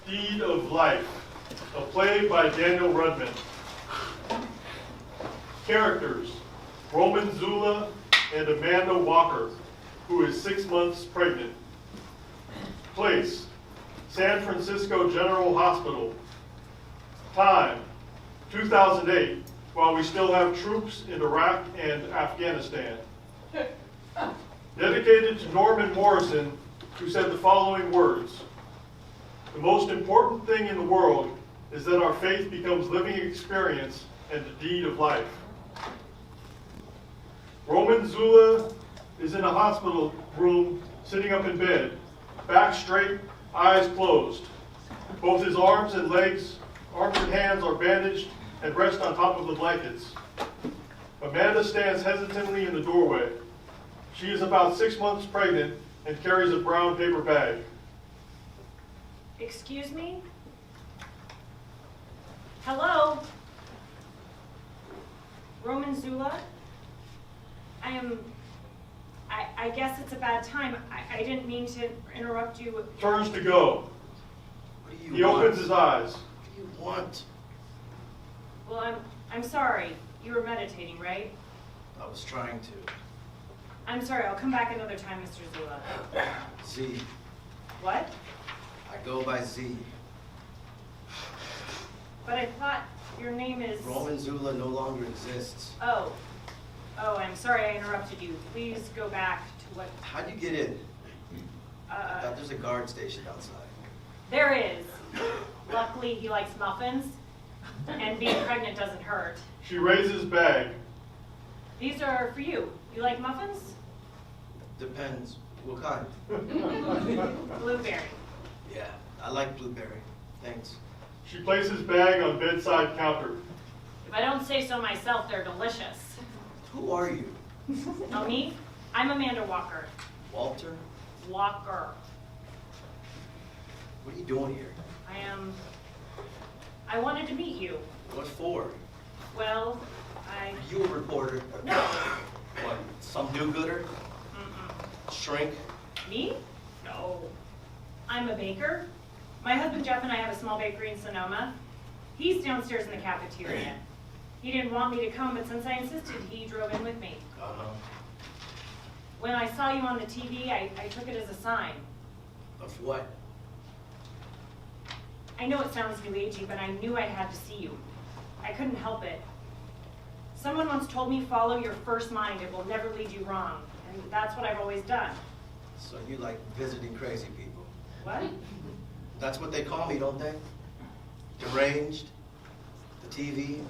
Deed of Life, a play by Daniel Rudman. Characters: Roman Zula and Amanda Walker, who is 6 months pregnant. Place: San Francisco General Hospital. Time: 2008, while we still have troops in Iraq and Afghanistan. Dedicated to Norman Morrison, who said the following words: "The most important thing in the world is that our faith becomes living experience and a deed of life." Roman Zula is in a hospital room, sitting up in bed, back straight, eyes closed. Both his arms and hands are bandaged and rest on top of the blankets. Amanda stands hesitantly in the doorway. She is about 6 months pregnant and carries a brown paper bag. Excuse me? Hello? Roman Zula? I guess it's a bad time. I didn't mean to interrupt you. Turns to go. What do you He want? opens his eyes. What do you want? Well, I'm sorry. You were meditating, right? I was trying to. I'm sorry. I'll come back another time, Mr. Zula. Z. What? I go by Z. But I thought your name is... Roman Zula no longer exists. Oh, I'm sorry I interrupted you. Please go back to what... How'd you get in? I thought there's a guard stationed outside. There is. Luckily, he likes muffins, and being pregnant doesn't hurt. She raises bag. These are for you. You like muffins? Depends. What kind? Blueberry. Yeah, I like blueberry. Thanks. She places bag on bedside counter. If I don't say so myself, they're delicious. Who are you? Oh, me? I'm Amanda Walker. Walter? Walker. What are you doing here? I wanted to meet you. What for? Well, Are you a reporter? No. What, some do-gooder? Shrink? Me? No. I'm a baker. My husband Jeff and I have a small bakery in Sonoma. He's downstairs in the cafeteria. He didn't want me to come, but since I insisted, he drove in with me. Uh-huh. When I saw you on the TV, I took it as a sign. Of what? I know it sounds new agey, but I knew I had to see you. I couldn't help it. Someone once told me, follow your first mind, it will never lead you wrong. And that's what I've always done. So you like visiting crazy people? What? That's what they call me, don't they? Deranged? The TV?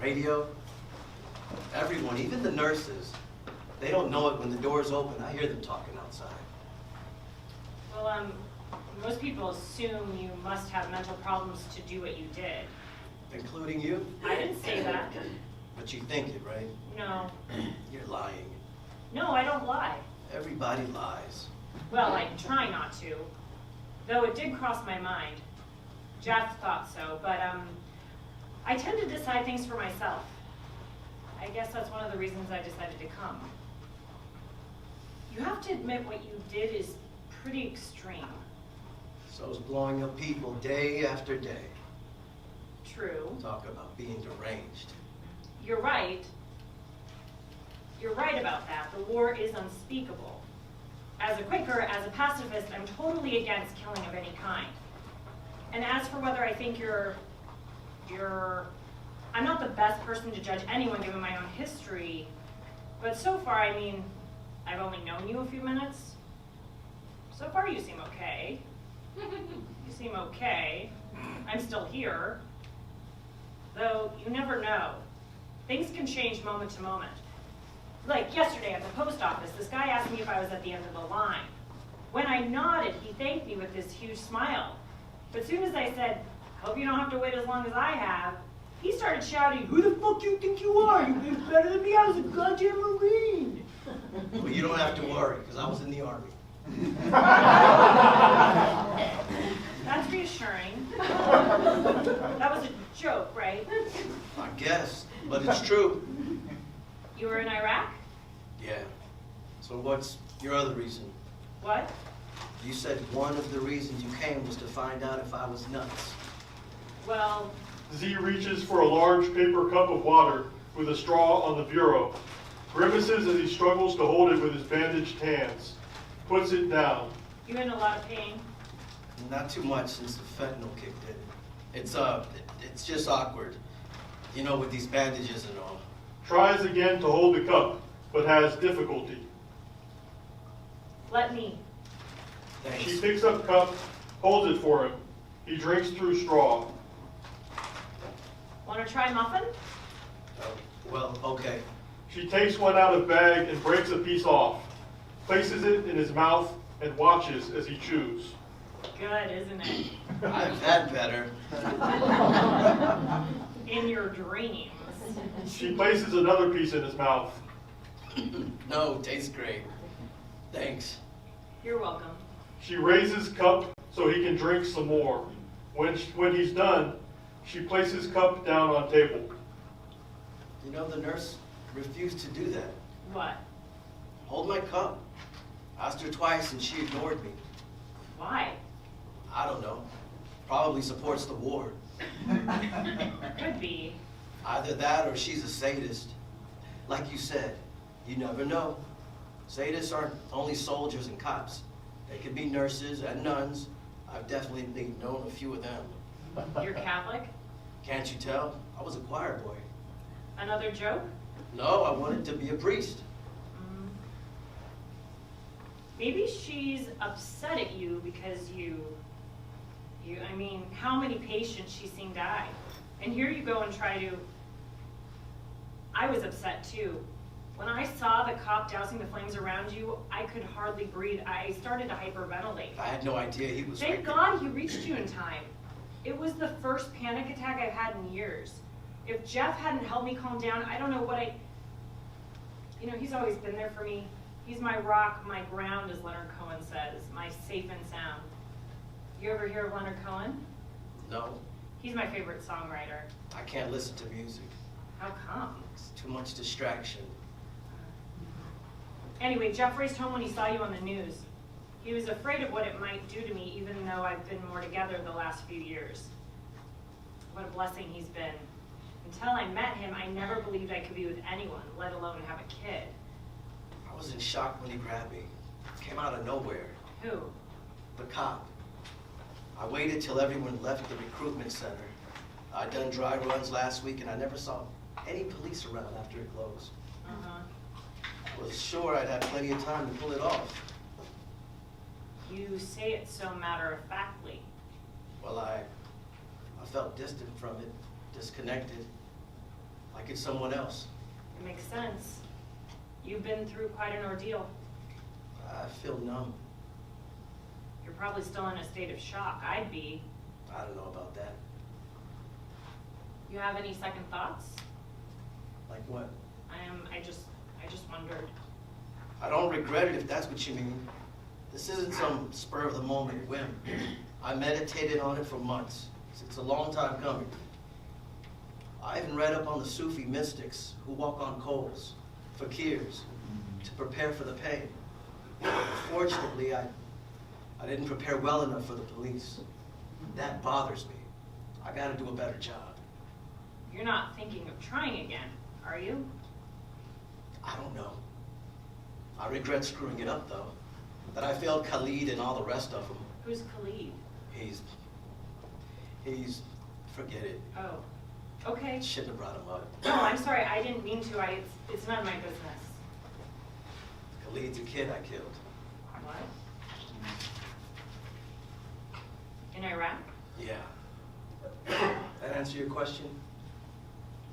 Radio? Everyone, even the nurses. They don't know it when the door's open. I hear them talking outside. Well, most people assume you must have mental problems to do what you did. Including you? I didn't say that. But you think it, right? No. You're lying. No, I don't lie. Everybody lies. Well, I try not to. Though it did cross my mind. Jeff thought so, but I tend to decide things for myself. I guess that's one of the reasons I decided to come. You have to admit what you did is pretty extreme. So's blowing up people day after day. True. Talk about being deranged. You're right. You're right about that. The war is unspeakable. As a Quaker, as a pacifist, I'm totally against killing of any kind. And as for whether I think I'm not the best person to judge anyone given my own history, but so far, I mean, I've only known you a few minutes. So far, you seem okay. You seem okay. I'm still here. Though, you never know. Things can change moment to moment. Like yesterday at the post office, this guy asked me if I was at the end of the line. When I nodded, he thanked me with this huge smile. But as soon as I said, hope you don't have to wait as long as I have, he started shouting, who the fuck do you think you are? You think better than me? I was a goddamn Marine. Well, you don't have to worry, because I was in the Army. That's reassuring. That was a joke, right? I guess, but it's true. You were in Iraq? Yeah. So what's your other reason? What? You said one of the reasons you came was to find out if I was nuts. Well, Z reaches for a large paper cup of water with a straw on the bureau, grimaces as he struggles to hold it with his bandaged hands, puts it down. you in a lot of pain? Not too much since the fentanyl kicked in. It's just awkward. You know, with these bandages and all. Tries again to hold the cup, but has difficulty. Let me. Thanks. She picks up cup, holds it for him. He drinks through straw. Want to try muffin? Well, okay. She takes one out of bag and breaks a piece off, places it in his mouth, and watches as he chews. Good, isn't it? I've had better. In your dreams. She places another piece in his mouth. No, tastes great. Thanks. You're welcome. She raises cup so he can drink some more. When he's done, she places cup down on table. You know, the nurse refused to do that. What? Hold my cup. Asked her twice and she ignored me. Why? I don't know. Probably supports the war. Could be. Either that or she's a sadist. Like you said, you never know. Sadists aren't only soldiers and cops. They could be nurses and nuns. I've definitely known a few of them. You're Catholic? Can't you tell? I was a choir boy. Another joke? No, I wanted to be a priest. Maybe she's upset at you because I mean, how many patients she's seen die? And here you go and try to, I was upset too. When I saw the cop dousing the flames around you, I could hardly breathe. I started to hyperventilate. I had no idea he was Thank right God he reached you in time. It was the first panic attack I've had in years. If Jeff hadn't helped me calm down, I don't know what you know, he's always been there for me. He's my rock, my ground, as Leonard Cohen says, my safe and sound. You ever hear of Leonard Cohen? No, He's my favorite songwriter. I can't listen to music. How come? It's too much distraction. Anyway, Jeff raced home when he saw you on the news. He was afraid of what it might do to me, even though I've been more together the last few years. What a blessing he's been. Until I met him, I never believed I could be with anyone, let alone have a kid. I was in shock when he grabbed me. Came out of nowhere. Who? The cop. I waited till everyone left the recruitment center. I'd done dry runs last week and I never saw any police around after it closed. I was sure I'd have plenty of time to pull it off. You say it so matter-of-factly. Well, I felt distant from it, disconnected, like it's someone else. It makes sense. You've been through quite an ordeal. I feel numb. You're probably still in a state of shock. I'd be. I don't know about that. You have any second thoughts? Like what? I just wondered. I don't regret it if that's what you mean. This isn't some spur of the moment whim. I meditated on it for months. It's a long time coming. I even read up on the Sufi mystics who walk on coals, fakirs, to prepare for the pain. Fortunately, I didn't prepare well enough for the police. That bothers me. I gotta do a better job. You're not thinking of trying again, are you? I don't know. I regret screwing it up, though. That I failed Khalid and all the rest of them. Who's Khalid? He's, forget it. Oh, okay. Shouldn't have brought him up. No, I'm sorry, I didn't mean to. It's none of my business. Khalid's a kid I killed. What? In Iraq? Yeah. That answer your question?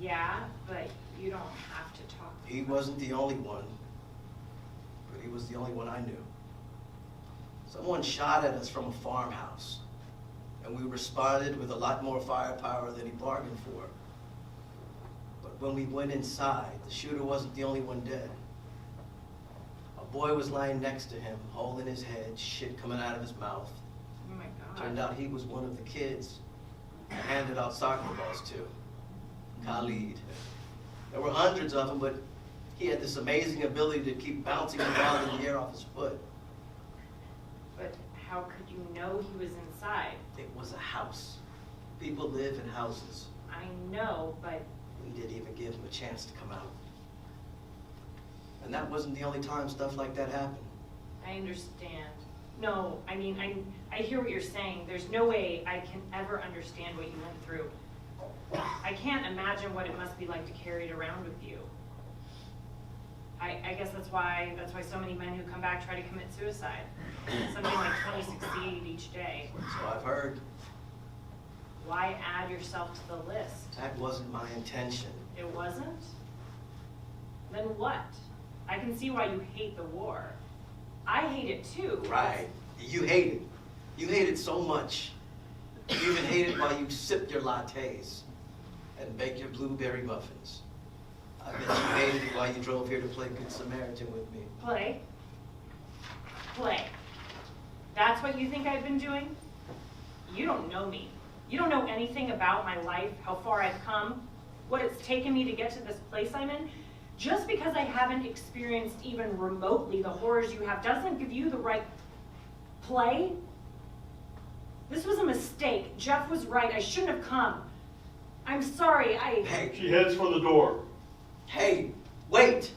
Yeah, but you don't have to talk. He wasn't the only one, but he was the only one I knew. Someone shot at us from a farmhouse, and we responded with a lot more firepower than he bargained for. But when we went inside, the shooter wasn't the only one dead. A boy was lying next to him, hole in his head, shit coming out of his mouth. Oh my God. Turned out he was one of the kids I handed out soccer balls to, Khalid. There were hundreds of them, but he had this amazing ability to keep bouncing the ball in the air off his foot. But how could you know he was inside? It was a house. People live in houses. I know, but We didn't even give him a chance to come out. And that wasn't the only time stuff like that happened. I understand. No, I mean, I hear what you're saying. There's no way I can ever understand what you went through. I can't imagine what it must be like to carry it around with you. I guess that's why so many men who come back try to commit suicide. Something like 20 succeed each day. So I've heard. Why add yourself to the list? That wasn't my intention. It wasn't? Then what? I can see why you hate the war. I hate it too. Right. You hate it. You hate it so much. You even hate it while you sip your lattes and bake your blueberry muffins. I bet you hated it while you drove here to play Good Samaritan with me. Play? Play. That's what you think I've been doing? You don't know me. You don't know anything about my life, how far I've come, what it's taken me to get to this place I'm in. Just because I haven't experienced even remotely the horrors you have doesn't give you the right play. This was a mistake. Jeff was right. I shouldn't have come. I'm sorry. Hey. She heads for the door. Hey, wait.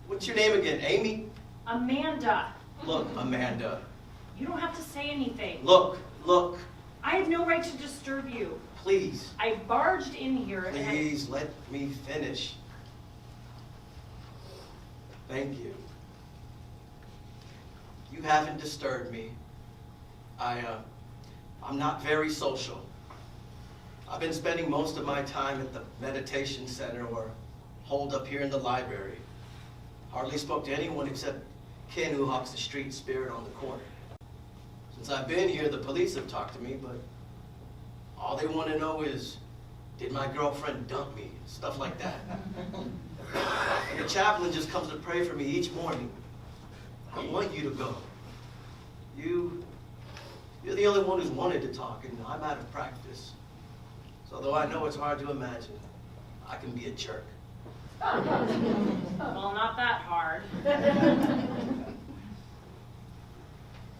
What's your name again, Amy? Amanda. Look, Amanda. You don't have to say anything. Look. I have no right to disturb you. Please. I barged in here and Please let me finish. Thank you. You haven't disturbed me. I'm not very social. I've been spending most of my time at the meditation center or holed up here in the library. Hardly spoke to anyone except Ken, who hawks the street spirit on the corner. Since I've been here, the police have talked to me, but all they want to know is, did my girlfriend dump me? Stuff like that. And the chaplain just comes to pray for me each morning. I want you to go. You're the only one who's wanted to talk, and I'm out of practice. So though I know it's hard to imagine, I can be a jerk. well, not that hard.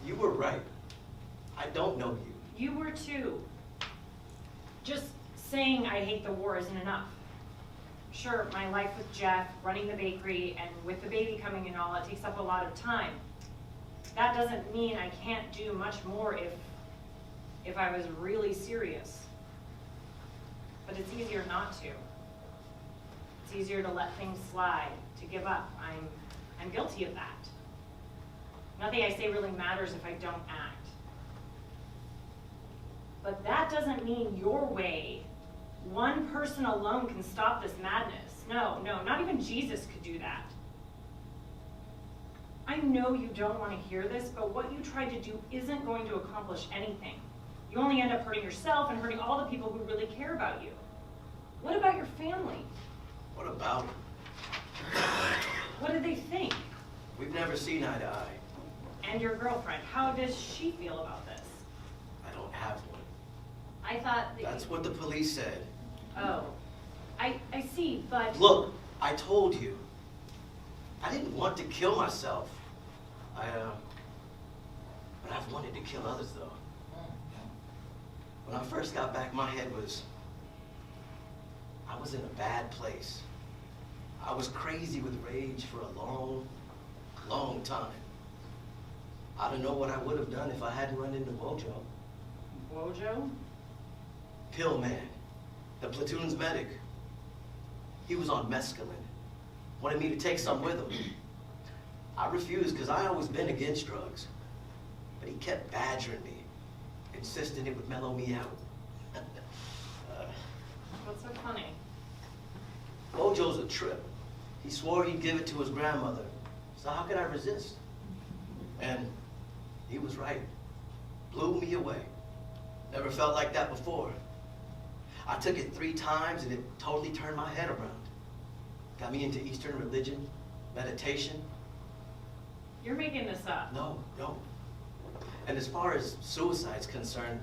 You were right. I don't know you. You were too. Just saying I hate the war isn't enough. Sure, my life with Jeff, running the bakery, and with the baby coming and all, it takes up a lot of time. That doesn't mean I can't do much more if I was really serious. But it's easier not to. It's easier to let things slide, to give up. I'm guilty of that. Nothing I say really matters if I don't act. But that doesn't mean your way, one person alone, can stop this madness. No, not even Jesus could do that. I know you don't want to hear this, but what you tried to do isn't going to accomplish anything. You only end up hurting yourself and hurting all the people who really care about you. What about your family? What about him? What do they think? We've never seen eye to eye. And your girlfriend, how does she feel about this? I don't have one. I thought that That's what the police said. Oh, I see, but... Look, I told you. I didn't want to kill myself. But I've wanted to kill others, though. When I first got back, my head was... I was in a bad place. I was crazy with rage for a long, long time. I don't know what I would have done if I hadn't run into Wojo. Wojo? Pillman, the platoon's medic. He was on mescaline. Wanted me to take some with him. I refused because I always been against drugs. But he kept badgering me, insisting it would mellow me out. What's so funny? Wojo's a trip. He swore he'd give it to his grandmother. So how could I resist? And he was right. Blew me away. Never felt like that before. I took it 3 times and it totally turned my head around. Got me into Eastern religion, meditation. You're making this up. No. And as far as suicide's concerned,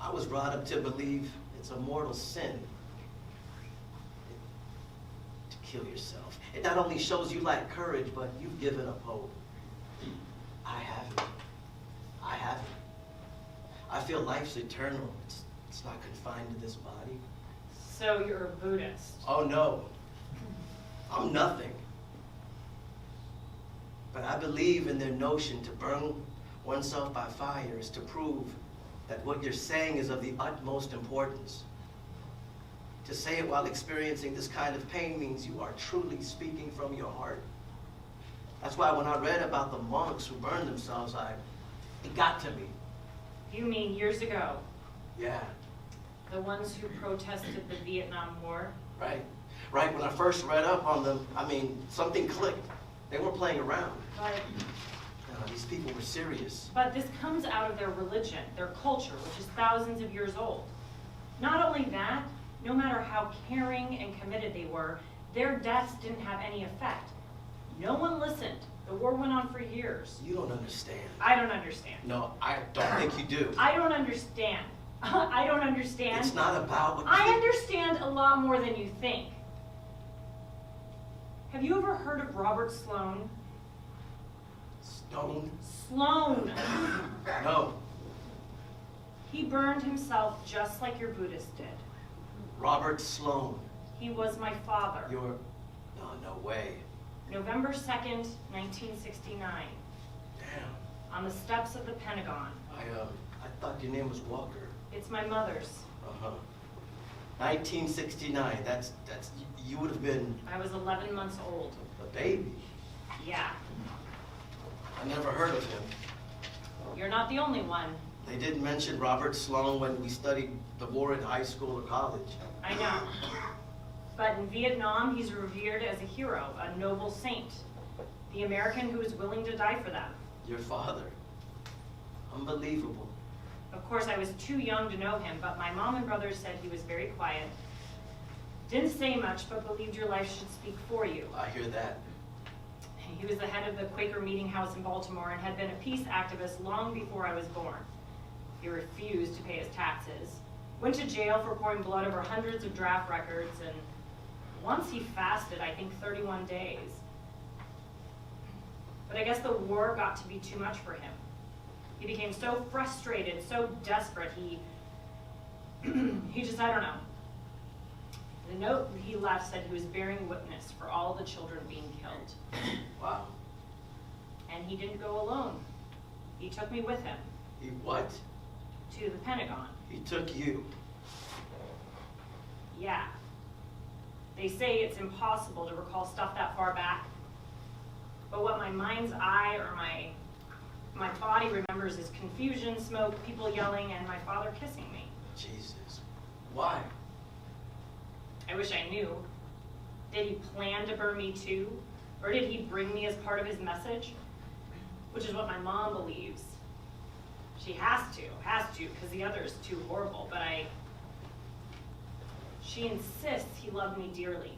I was brought up to believe it's a mortal sin to kill yourself. It not only shows you lack courage, but you've given up hope. I haven't. feel life's eternal. It's not confined to this body. So you're a Buddhist? Oh no, I'm nothing. But I believe in their notion to burn oneself by fire is to prove that what you're saying is of the utmost importance. To say it while experiencing this kind of pain means you are truly speaking from your heart. That's why when I read about the monks who burned themselves, it got to me. You mean years ago? Yeah, The ones who protested the Vietnam War? right. Right, when I first read up on them, something clicked. They weren't playing around. But No, these people were serious. this comes out of their religion, their culture, which is thousands of years old. Not only that, no matter how caring and committed they were, their deaths didn't have any effect. No one listened. The war went on for years. You don't understand. I don't understand. No, I don't think you do. I don't understand. I don't understand. It's not about what you I think. understand a lot more than you think. Have you ever heard of Robert Sloan? Stone? Sloan. No. He burned himself just like your Buddhist did. Robert Sloan. He was my father. You're... No way. November 2nd, 1969, Damn. on the steps of the Pentagon. I thought your name was Walker. It's my mother's. Uh-huh. 1969. That's you would have been I was 11 months old. a baby. Yeah, I never heard of him. you're not the only one. They didn't mention Robert Sloan when we studied the war in high school or college. I know. But in Vietnam, he's revered as a hero, a noble saint. The American who was willing to die for them. Your father. Unbelievable. Of course, I was too young to know him, but my mom and brothers said he was very quiet. Didn't say much, but believed your life should speak for you. I hear that. He was the head of the Quaker Meeting House in Baltimore and had been a peace activist long before I was born. He refused to pay his taxes, went to jail for pouring blood over hundreds of draft records, and once he fasted, I think 31 days. But I guess the war got to be too much for him. He became so frustrated, so desperate, he just, I don't know. The note he left said he was bearing witness for all the children being killed. Wow. And he didn't go alone. He took me with him He what? to the Pentagon. He took you. Yeah. They say it's impossible to recall stuff that far back. But what my mind's eye or my body remembers is confusion, smoke, people yelling, and my father kissing me. Jesus. Why? I wish I knew. Did he plan to burn me too? Or did he bring me as part of his message? Which is what my mom believes. She has to, because the other is too horrible, but she insists he loved me dearly.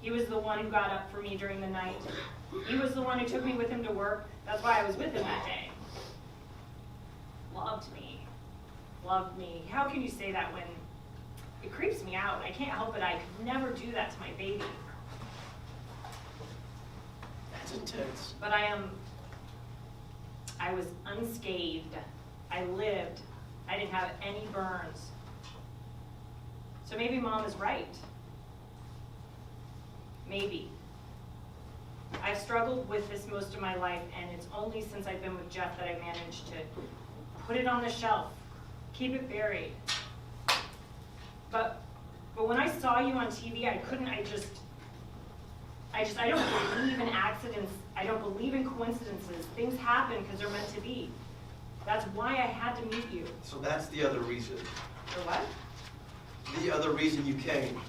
He was the one who got up for me during the night. He was the one who took me with him to work. That's why I was with him that day. Loved me. Loved me. How can you say that when it creeps me out? I can't help it. I could never do that to my baby. That's intense. But I was unscathed. I lived. I didn't have any burns. So maybe Mom is right. Maybe. I've struggled with this most of my life, and it's only since I've been with Jeff that I managed to put it on the shelf, keep it buried. But when I saw you on TV, I don't believe in accidents. I don't believe in coincidences. Things happen because they're meant to be. That's why I had to meet you. So that's the other reason. For what? The other reason you came.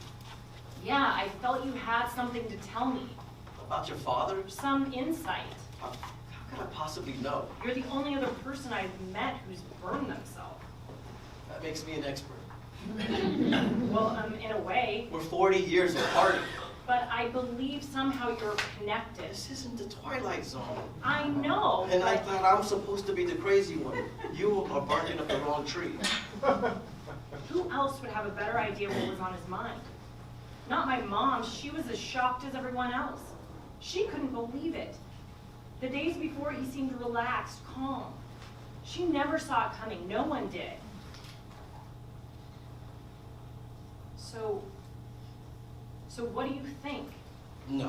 Yeah, I felt you had something to tell me. About your father? Some insight. How could I possibly know? You're the only other person I've met who's burned themselves. That makes me an expert. Well, in a way. We're 40 years apart. But I believe somehow you're connected. This isn't the Twilight Zone. I know. And I but thought I'm supposed to be the crazy one. You are barking up the wrong tree. who else would have a better idea what was on his mind? Not my mom. She was as shocked as everyone else. She couldn't believe it. The days before, he seemed relaxed, calm. She never saw it coming. No one did. So what do you think? No,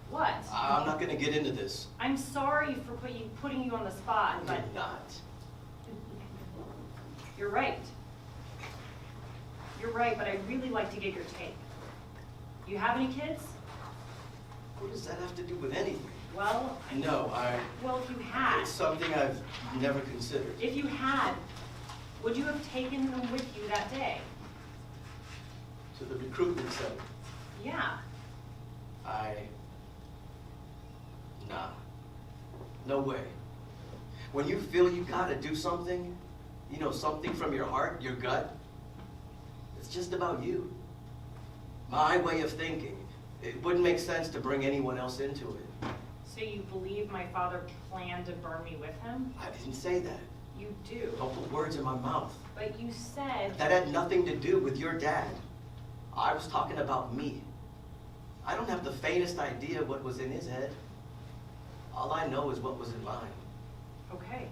What? I'm not gonna get into this. I'm sorry for putting you on the spot, but You're not. you're right. You're right, but I'd really like to get your take. You have any kids? What does that have to do with anything? Well, No, well, if you had, it's something I've never considered. if you had, would you have taken them with you that day? To the recruitment center, Yeah. nah, no way. When you feel you gotta do something, you know, something from your heart, your gut, it's just about you. My way of thinking, it wouldn't make sense to bring anyone else into it. So you believe my father planned to burn me with him? I didn't say that. You do. Don't put words in my mouth. But you said, That had nothing to do with your dad. I was talking about me. I don't have the faintest idea what was in his head. All I know is what was in mine. okay.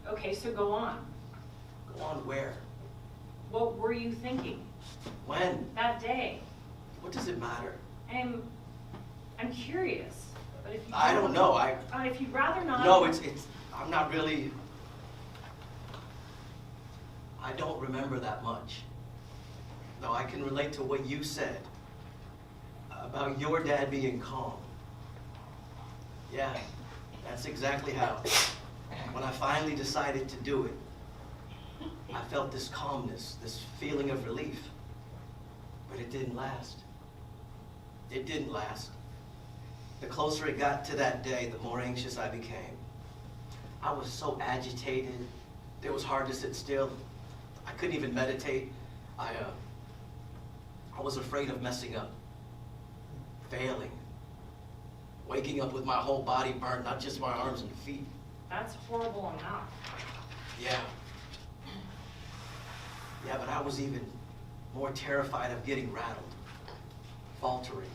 Okay, so go on. Go on where? What were you thinking When? that day? What does it matter? I'm curious, but if you I don't know. if you'd rather not. No, I'm not really. I don't remember that much. No, I can relate to what you said about your dad being calm. Yeah, that's exactly how. When I finally decided to do it, I felt this calmness, this feeling of relief. But it didn't last. It didn't last. The closer it got to that day, the more anxious I became. I was so agitated. It was hard to sit still. I couldn't even meditate. I was afraid of messing up, failing, waking up with my whole body burnt, not just my arms and feet. That's horrible enough. Yeah. Yeah, but I was even more terrified of getting rattled, faltering.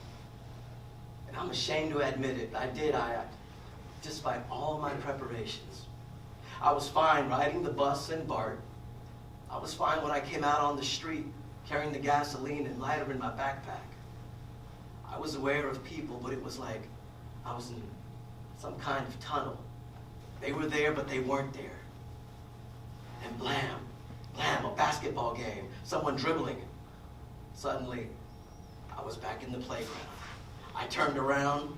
And I'm ashamed to admit it. Despite all my preparations. I was fine riding the bus and BART. I was fine when I came out on the street, carrying the gasoline and lighter in my backpack. I was aware of people, but it was like I was in some kind of tunnel. They were there, but they weren't there. And blam, blam, a basketball game, someone dribbling. Suddenly, I was back in the playground. I turned around,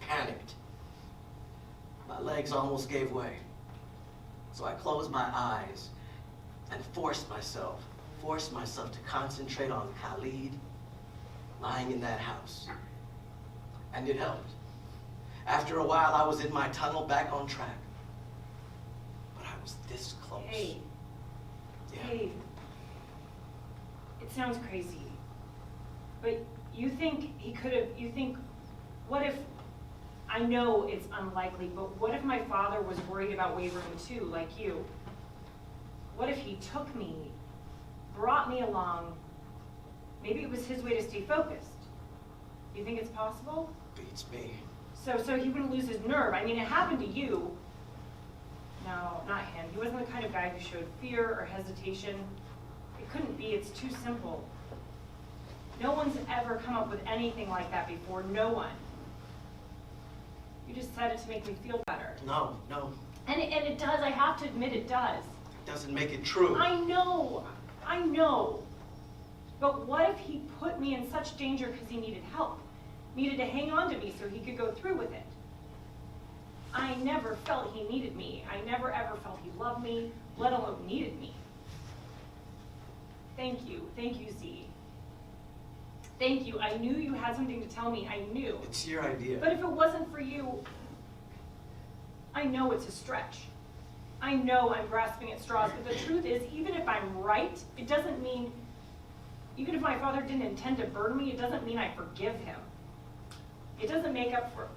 panicked. My legs almost gave way. So I closed my eyes and forced myself to concentrate on Khalid lying in that house. And it helped. After a while, I was in my tunnel back on track. But I was this close. Hey. Yeah. Hey. It sounds crazy. But you think he could have, what if, I know it's unlikely, but what if my father was worried about wavering too, like you? What if he took me, brought me along, maybe it was his way to stay focused? You think it's possible? Beats me. So he wouldn't lose his nerve. I mean, it happened to you. No, not him. He wasn't the kind of guy who showed fear or hesitation. It couldn't be. It's too simple. No one's ever come up with anything like that before. No one. You just said it to make me feel better. No. And it does. I have to admit it does. It doesn't make it true. I know. But what if he put me in such danger because he needed help? Needed to hang on to me so he could go through with it. I never felt he needed me. I never ever felt he loved me, let alone needed me. Thank you, Z. Thank you. I knew you had something to tell me. I knew. It's your idea. But if it wasn't for you, I know it's a stretch. I know I'm grasping at straws, but the truth is, even if I'm right, it doesn't mean, even if my father didn't intend to burn me, it doesn't mean I forgive him. It doesn't make up for,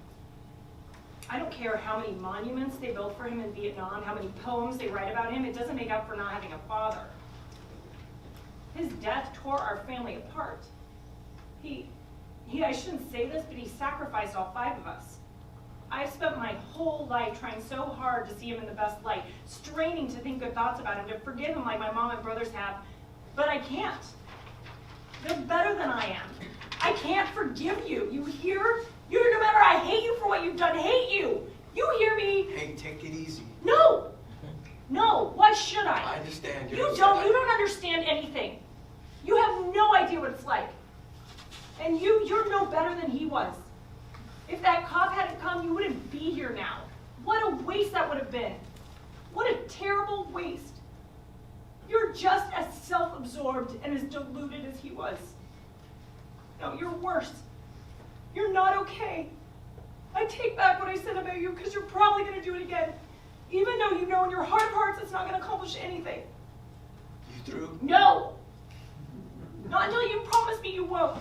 I don't care how many monuments they built for him in Vietnam, how many poems they write about him, it doesn't make up for not having a father. His death tore our family apart. I shouldn't say this, but he sacrificed all 5 of us. I've spent my whole life trying so hard to see him in the best light, straining to think good thoughts about him, to forgive him like my mom and brothers have, but I can't. They're better than I am. I can't forgive you. You hear? No matter, I hate you for what you've done. Hate you. You hear me? Hey, take it easy. No. No. Why should I? I understand. You don't understand anything. You have no idea what it's like. And you're no better than he was. If that cop hadn't come, you wouldn't be here now. What a waste that would have been. What a terrible waste. You're just as self-absorbed and as deluded as he was. No, you're worse. You're not okay. I take back what I said about you because you're probably going to do it again. Even though you know in your heart of hearts it's not going to accomplish anything. You through? No. Not until you promise me you won't.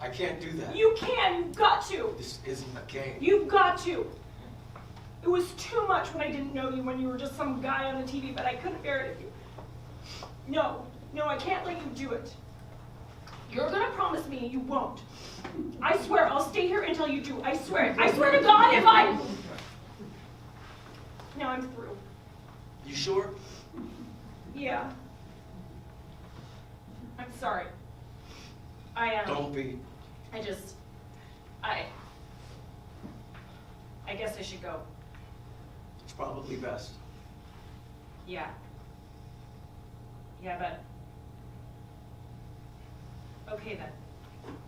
I can't do that. You can. You've got to. This isn't a game. You've got to. It was too much when I didn't know you, when you were just some guy on the TV, but I couldn't bear it if you... No, I can't let you do it. You're gonna promise me you won't. I swear, I'll stay here until you do. I swear to God if I... Now I'm through. You sure? Yeah. I'm sorry. Don't be. I guess I should go. It's probably best. Yeah. Yeah, but... Okay then.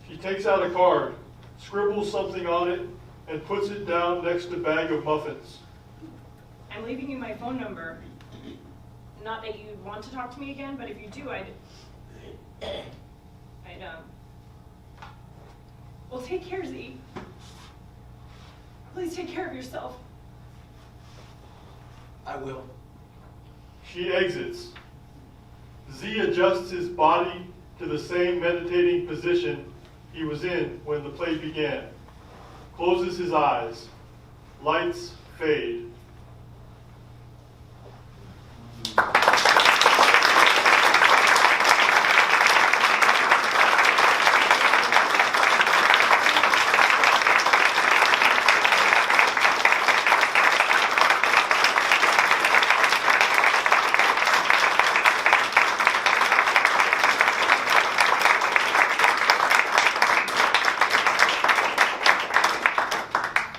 She takes out a card, scribbles something on it, and puts it down next to a bag of muffins. I'm leaving you my phone number. Not that you'd want to talk to me again, but if you do, well, take care, Z. Please take care of yourself. I will. She exits. Z adjusts his body to the same meditating position he was in when the play began. Closes his eyes. Lights fade.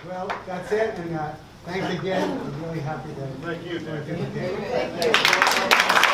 Well, that's it, and thanks again. I'm really happy that. Thank you, Dan. Thank you.